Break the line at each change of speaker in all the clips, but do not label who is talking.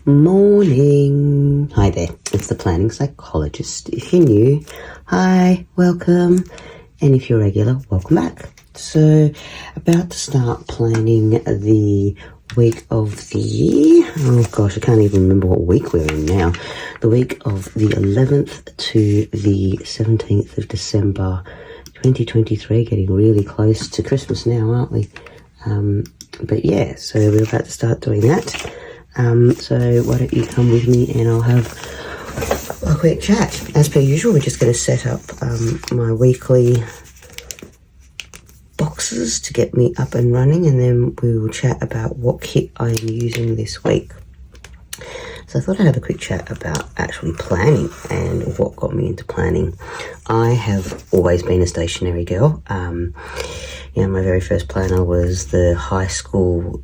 Morning. Hi there, it's the planning psychologist. If you're new, hi, welcome. And if you're regular, welcome back. So, about to start planning the week of the, oh gosh, I can't even remember what week we're in now. The week of the 11th to the 17th of December 2023, getting really close to Christmas now, aren't we? But yeah, so we're about to start doing that. So why don't you come with me and I'll have a quick chat. As per usual, we're just going to set up my weekly boxes to get me up and running, and then we will chat about what kit I am using this week. So I thought I'd have a quick chat about actually planning and what got me into planning. I have always been a stationary girl. My very first planner was the high school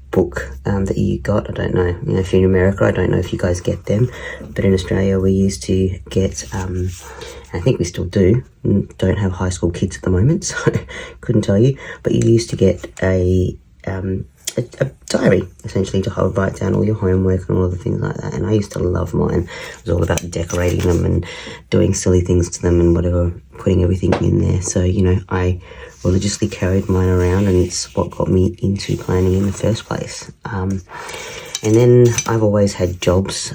book that you got. I don't know, if you're in America, I don't know if you guys get them, but in Australia we used to get, I think we still don't have high school kids at the moment, so couldn't tell you, but you used to get a diary, essentially, to write down all your homework and all of the things like that. And I used to love mine. It was all about decorating them and doing silly things to them and whatever, putting everything in there. So, I religiously carried mine around, and it's what got me into planning in the first place. And then I've always had jobs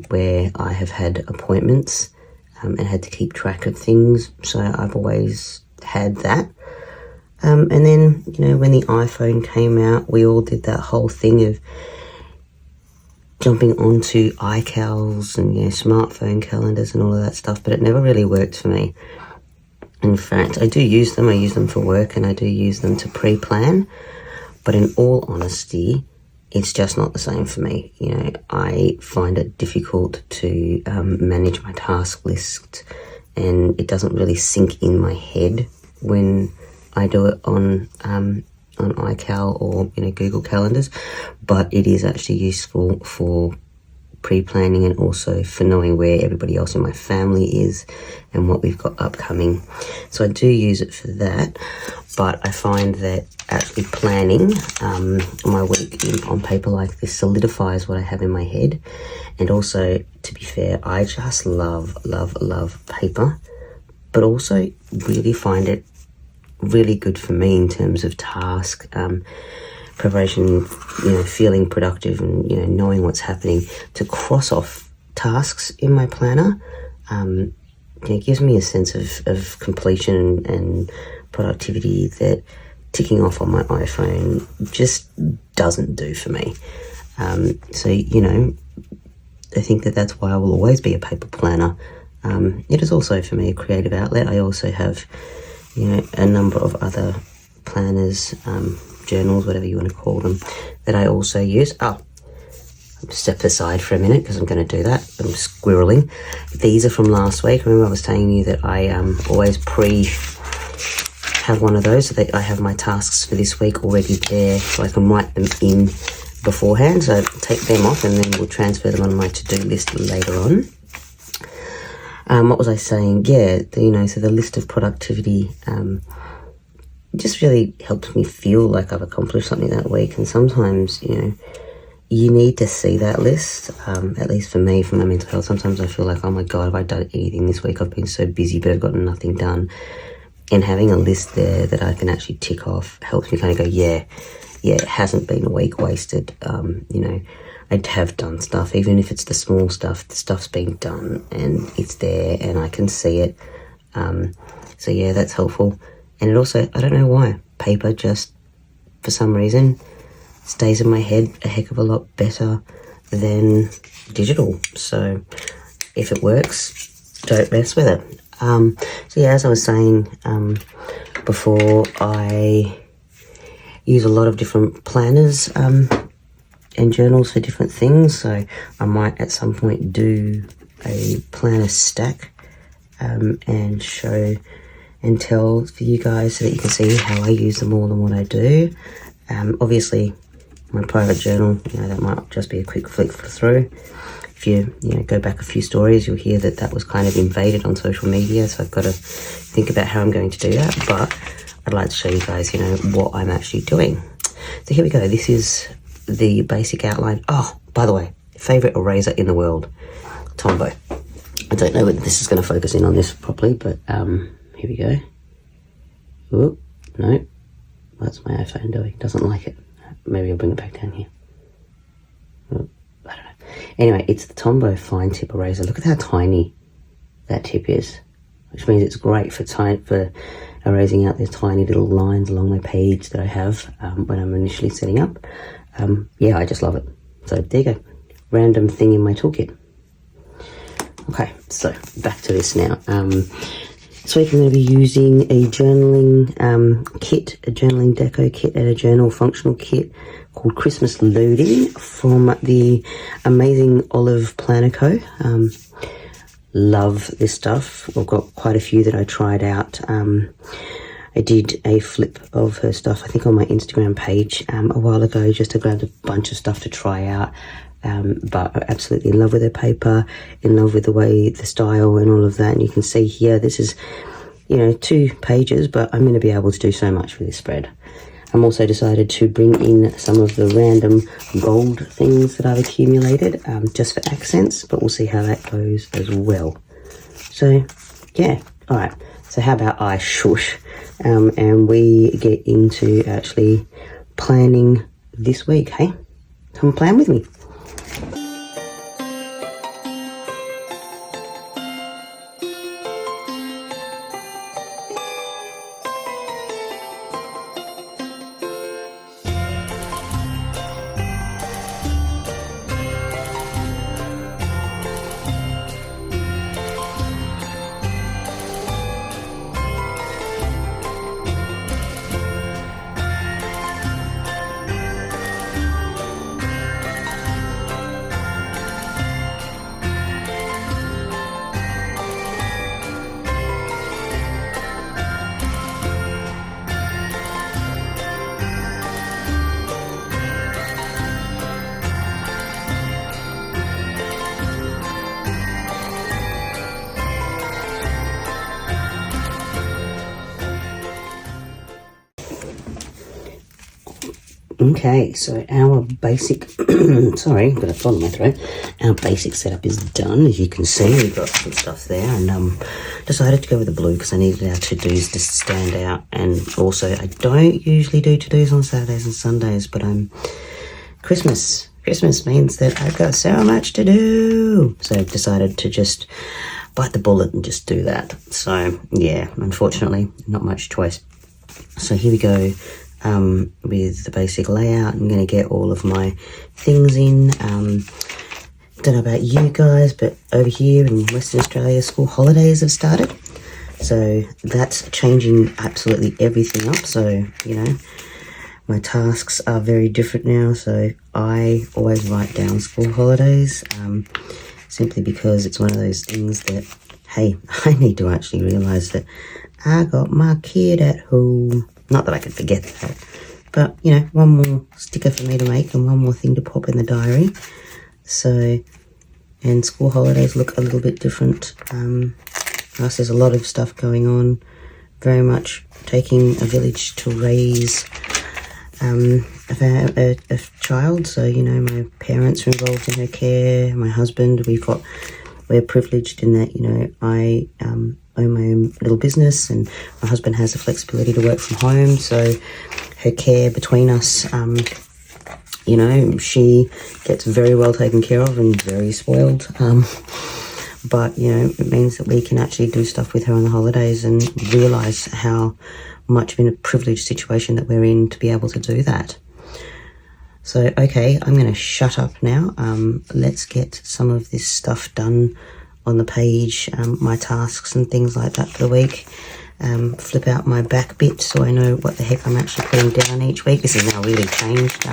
where I have had appointments and had to keep track of things. So I've always had that. And then, when the iPhone came out, we all did that whole thing of jumping onto iCals and, smartphone calendars and all of that stuff, but it never really worked for me. In fact, I do use them. I use them for work and I do use them to pre-plan, but in all honesty, it's just not the same for me. I find it difficult to manage my task list, and it doesn't really sink in my head when I do it on iCal or Google Calendars, but it is actually useful for pre-planning and also for knowing where everybody else in my family is and what we've got upcoming. So I do use it for that, but I find that actually planning my week on paper like this solidifies what I have in my head. And also, to be fair, I just love paper, but also really find it really good for me in terms of task preparation, feeling productive and knowing what's happening. To cross off tasks in my planner, it gives me a sense of completion and productivity that ticking off on my iPhone just doesn't do for me. So I think that's why I will always be a paper planner. It is also for me a creative outlet. I also have a number of other planners, journals, whatever you want to call them, that I also use. I'll step aside for a minute because I'm going to do that. I'm squirreling. These are from last week. Remember I was telling you that I always have one of those so that I have my tasks for this week already there so I can write them in beforehand. So take them off and then we'll transfer them on my to-do list later on. What was I saying? Yeah, so the list of productivity just really helps me feel like I've accomplished something that week. And sometimes, you need to see that list, at least for me, for my mental health. Sometimes I feel like, oh my God, have I done anything this week? I've been so busy, but I've got nothing done. And having a list there that I can actually tick off helps me kind of go, yeah, it hasn't been a week wasted. I have done stuff, even if it's the small stuff, the stuff's been done and it's there and I can see it. So yeah, that's helpful. And it also, I don't know why, paper just, for some reason, stays in my head a heck of a lot better than digital. So if it works, don't mess with it. So yeah, as I was saying before, I use a lot of different planners and journals for different things. So I might at some point do a planner stack and show and tell for you guys so that you can see how I use them all and what I do. Obviously, my private journal, that might just be a quick flick through. If you go back a few stories, you'll hear that was kind of invaded on social media, so I've got to think about how I'm going to do that, but I'd like to show you guys, what I'm actually doing. So here we go. This is the basic outline. Oh, by the way, favourite eraser in the world, Tombow. I don't know whether this is going to focus in on this properly, but here we go. Oh, no. What's my iPhone doing? Doesn't like it. Maybe I'll bring it back down here. Oh, I don't know. Anyway, it's the Tombow fine tip eraser. Look at how tiny that tip is, which means it's great for erasing out these tiny little lines along my page that I have when I'm initially setting up. Yeah, I just love it. So there you go. Random thing in my toolkit. Okay, so back to this now. This week I'm going to be using a journaling kit, a journaling deco kit and a journal functional kit called Christmas Loading from the amazing Olive Planner Co. Love this stuff. I've got quite a few that I tried out. I did a flip of her stuff, I think on my Instagram page a while ago, just to grab a bunch of stuff to try out. But I'm absolutely in love with her paper, in love with the way, the style and all of that. And you can see here, this is, 2 pages, but I'm going to be able to do so much with this spread. I'm also decided to bring in some of the random gold things that I've accumulated, just for accents, but we'll see how that goes as well. So, yeah, all right. So how about I shush, and we get into actually planning this week, hey? Come plan with me. Okay, so our basic, sorry, got a frog in my throat. Our basic setup is done, as you can see. We've got some stuff there, and decided to go with the blue because I needed our to-dos to stand out. And also, I don't usually do to-dos on Saturdays and Sundays, but Christmas means that I've got so much to do. So I've decided to just bite the bullet and just do that. So yeah, unfortunately, not much choice. So here we go. With the basic layout. I'm going to get all of my things in. Don't know about you guys, but over here in Western Australia, school holidays have started. So that's changing absolutely everything up. So, my tasks are very different now. So I always write down school holidays, simply because it's one of those things that, hey, I need to actually realise that I got my kid at home. Not that I could forget that, but, one more sticker for me to make and one more thing to pop in the diary. So, and school holidays look a little bit different. Plus there's a lot of stuff going on, very much taking a village to raise a child. So, my parents are involved in her care, my husband, we're privileged in that, I own my own little business and my husband has the flexibility to work from home. So her care between us, she gets very well taken care of and very spoiled. But, it means that we can actually do stuff with her on the holidays and realise how much of a privileged situation that we're in to be able to do that. So, okay, I'm going to shut up now. Let's get some of this stuff done on the page, my tasks and things like that for the week. Flip out my back bit so I know what the heck I'm actually putting down each week. This has now really changed.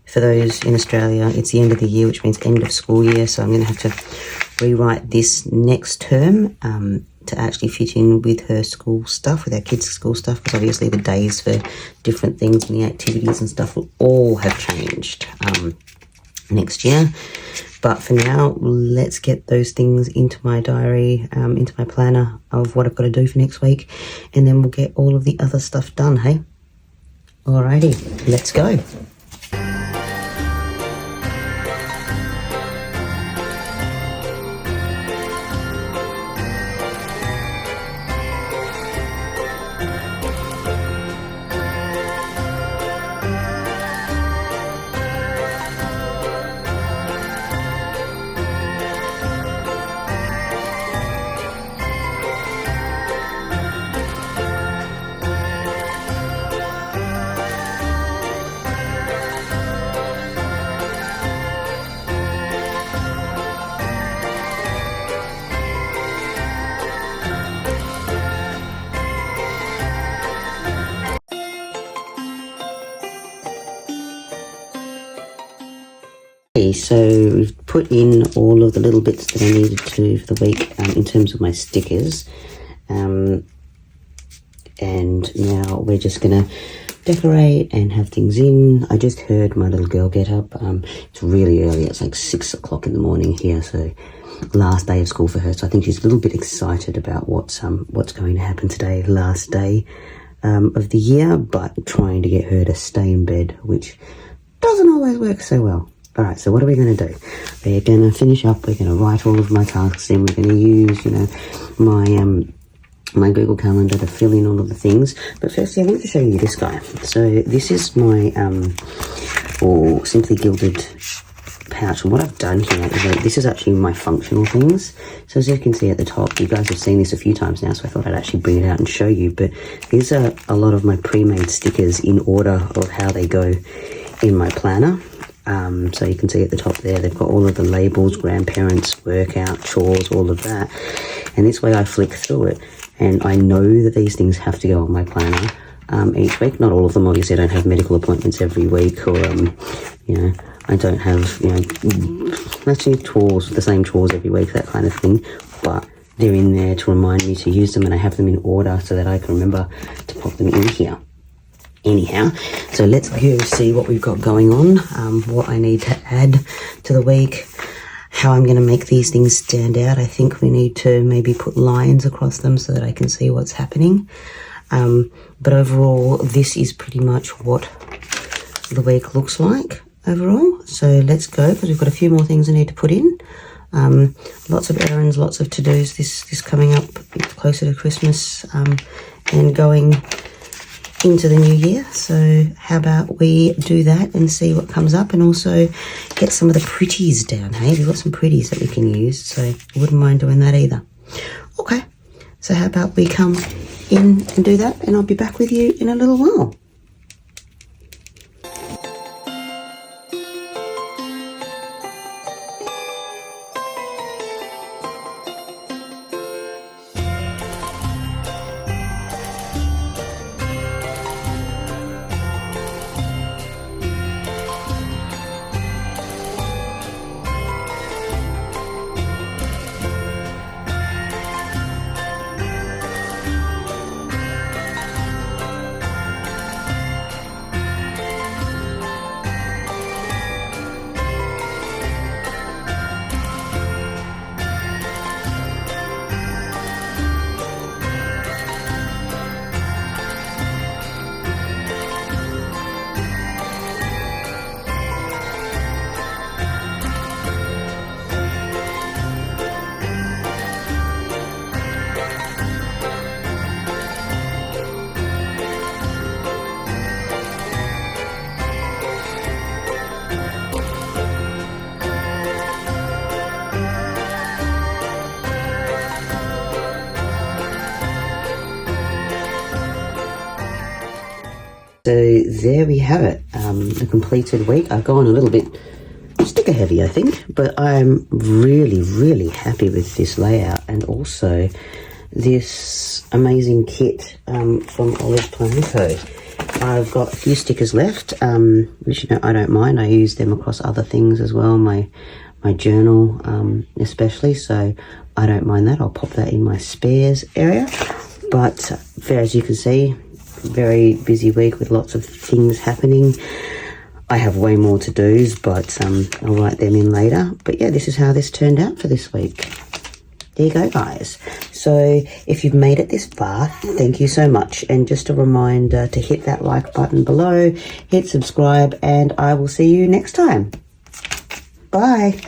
For those in Australia, it's the end of the year, which means end of school year. So I'm going to have to rewrite this next term to actually fit in with her school stuff, with our kids' school stuff, because obviously the days for different things and the activities and stuff will all have changed next year. But for now, let's get those things into my diary, into my planner of what I've got to do for next week, and then we'll get all of the other stuff done, hey? Alrighty, let's go. Okay, so we've put in all of the little bits that I needed to for the week in terms of my stickers. And now we're just going to decorate and have things in. I just heard my little girl get up. It's really early. It's like 6 o'clock in the morning here, so last day of school for her. So I think she's a little bit excited about what's going to happen today, last day of the year, but trying to get her to stay in bed, which doesn't always work so well. All right, so what are we going to do? We're going to finish up. We're going to write all of my tasks in. We're going to use, my Google Calendar to fill in all of the things. But firstly, I want to show you this guy. So this is my Simply Gilded pouch. And what I've done here is that this is actually my functional things. So as you can see at the top, you guys have seen this a few times now, so I thought I'd actually bring it out and show you. But these are a lot of my pre-made stickers in order of how they go in my planner. So you can see at the top there, they've got all of the labels, grandparents, workout, chores, all of that. And this way I flick through it, and I know that these things have to go on my planner each week. Not all of them, obviously. I don't have medical appointments every week, or I don't have actually chores, the same chores every week, that kind of thing. But they're in there to remind me to use them, and I have them in order so that I can remember to pop them in here. Anyhow, so let's go see what we've got going on, what I need to add to the week, how I'm going to make these things stand out. I think we need to maybe put lines across them so that I can see what's happening. But overall, this is pretty much what the week looks like overall. So let's go, because we've got a few more things I need to put in. Lots of errands, lots of to-dos this coming up closer to Christmas and going into the new year. So how about we do that and see what comes up, and also get some of the pretties down. Hey, we've got some pretties that we can use, so I wouldn't mind doing that either. Okay, so how about we come in and do that, and I'll be back with you in a little while. So there we have it, a completed week. I've gone a little bit sticker heavy, I think, but I'm really happy with this layout, and also this amazing kit from Olive Plan Co. I've got a few stickers left, which I don't mind. I use them across other things as well, my journal especially, so I don't mind that. I'll pop that in my spares area. But as you can see, very busy week with lots of things happening. I have way more to-dos, but I'll write them in later. But yeah, this is how this turned out for this week. There you go, guys. So if you've made it this far, thank you so much. And just a reminder to hit that like button below, hit subscribe, and I will see you next time. Bye.